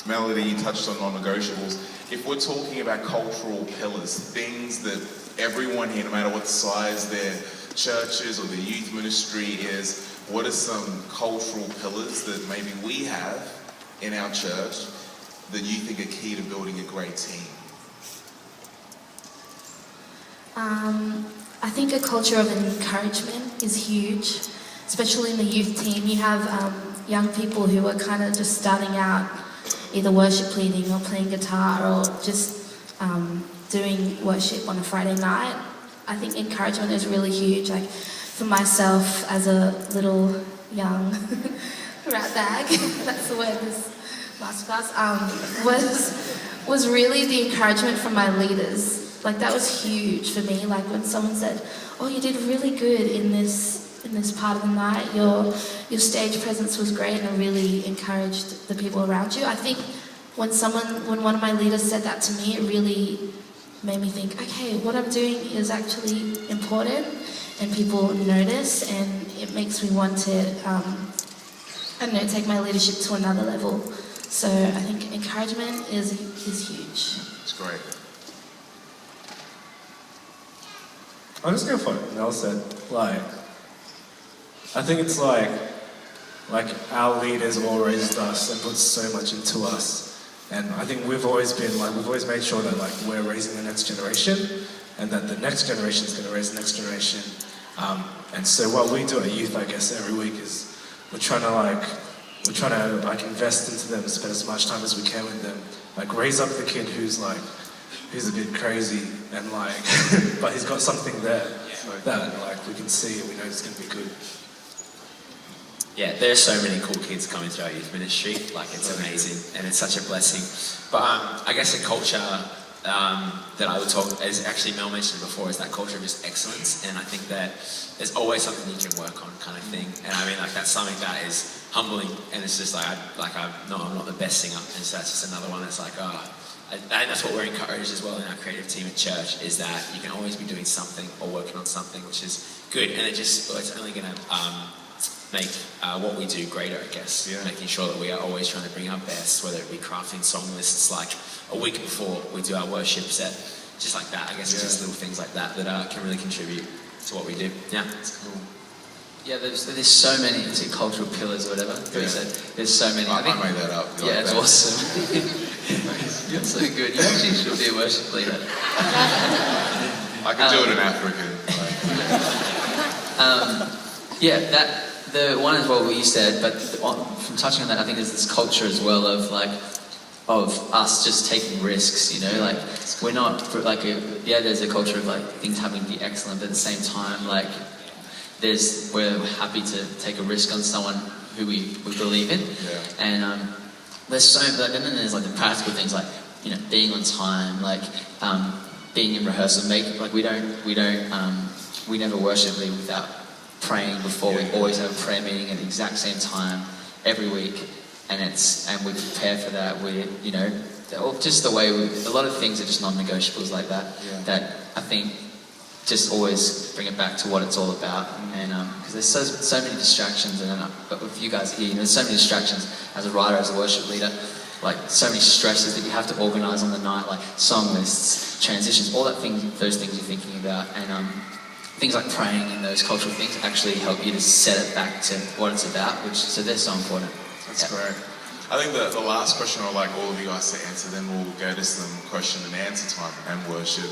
Melody, you touched on non-negotiables. If we're talking about cultural pillars, things that everyone here, no matter what size their churches or their youth ministry is, what are some cultural pillars that maybe we have in our church that you think are key to building a great team? I think a culture of encouragement is huge, especially in the youth team. You have young people who are kind of just starting out, either worship leading or playing guitar or just doing worship on a Friday night. I think encouragement is really huge. Like for myself as a little young rat bag, that's the word this masterclass, was really the encouragement from my leaders. Like that was huge for me. Like when someone said, "Oh, you did really good in this part of the night. Your stage presence was great," and it really encouraged the people around you. I think when one of my leaders said that to me, it really made me think, okay, what I'm doing is actually important, and people notice, and it makes me want to, take my leadership to another level. So I think encouragement is huge. It's great. I'm just going for what Mel said. I think it's like our leaders have all raised us and put so much into us. And I think we've always made sure that we're raising the next generation, and that the next generation is going to raise the next generation. And so what we do at youth, I guess, every week is we're trying to invest into them, spend as much time as we can with them, raise up the kid who's a bit crazy and but he's got something there that we can see and we know it's going to be good. Yeah, there's so many cool kids coming through our youth ministry. It's amazing, and it's such a blessing. But I guess a culture that I would talk, as actually Mel mentioned before, is that culture of just excellence. And I think that there's always something you can work on, kind of thing. And I mean, that's something that is humbling. And it's just I'm not the best singer, and so that's just another one that's and that's what we're encouraged as well in our creative team at church, is that you can always be doing something or working on something, which is good. And it's only going to make what we do greater, I guess. Yeah. Making sure that we are always trying to bring our best, whether it be crafting song lists a week before we do our worship set, just like that. I guess it's just little things like that can really contribute to what we do. Yeah, it's cool. Yeah, there's so many cultural pillars or whatever. Yeah. There's so many. I made that up. Yeah, it's awesome. You're so good. You actually should be a worship leader. I can do it in African. The one as well what you said, but from touching on that, I think there's this culture as well of us just taking risks. We're not there's a culture of things having to be excellent, but at the same time, we're happy to take a risk on someone who we believe in. Yeah. And there's so and then there's the practical things being on time, being in rehearsal, we never worship lead without praying before. We always have a prayer meeting at the exact same time every week, and we prepare for that. Just the way a lot of things are just non-negotiables like that. Yeah. That I think just always bring it back to what it's all about. And because there's so many distractions, but with you guys here, there's so many distractions as a writer, as a worship leader, so many stresses that you have to organise on the night, song lists, transitions, those things you're thinking about, and things like praying and those cultural things actually help you to set it back to what it's about, so they're so important. That's great. I think the last question I'd like all of you guys to answer, then we'll go to some question and answer time and worship.